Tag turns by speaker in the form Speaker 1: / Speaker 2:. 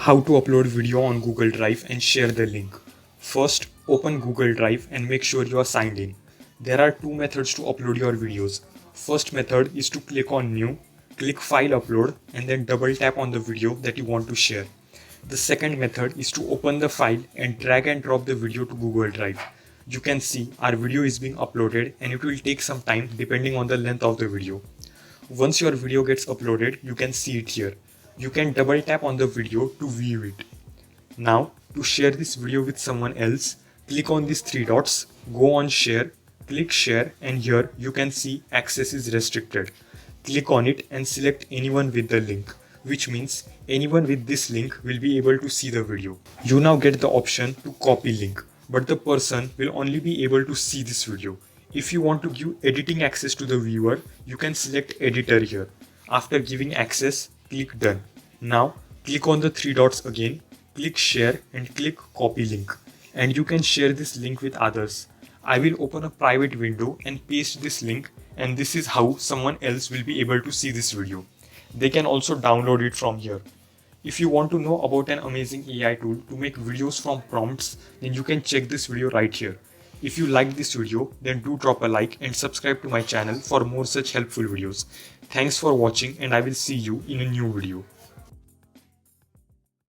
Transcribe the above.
Speaker 1: How to upload video on Google Drive and share the link. First, open Google Drive and make sure you are signed in. There are two methods to upload your videos. First method is to click on New, click File Upload and then double tap on the video that you want to share. The second method is to open the file and drag and drop the video to Google Drive. You can see our video is being uploaded and it will take some time depending on the length of the video. Once your video gets uploaded, you can see it here. You can double tap on the video to view it. Now, to share this video with someone else, click on these three dots, go on share, click share, and here you can see access is restricted. Click on it and select anyone with the link, which means anyone with this link will be able to see the video. You now get the option to copy link, but the person will only be able to see this video. If you want to give editing access to the viewer, you can select editor here. After giving access, click done. Now click on the three dots again, click share and click copy link. And you can share this link with others. I will open a private window and paste this link, and this is how someone else will be able to see this video. They can also download it from here. If you want to know about an amazing AI tool to make videos from prompts, then you can check this video right here. If you like this video, then do drop a like and subscribe to my channel for more such helpful videos. Thanks for watching and I will see you in a new video.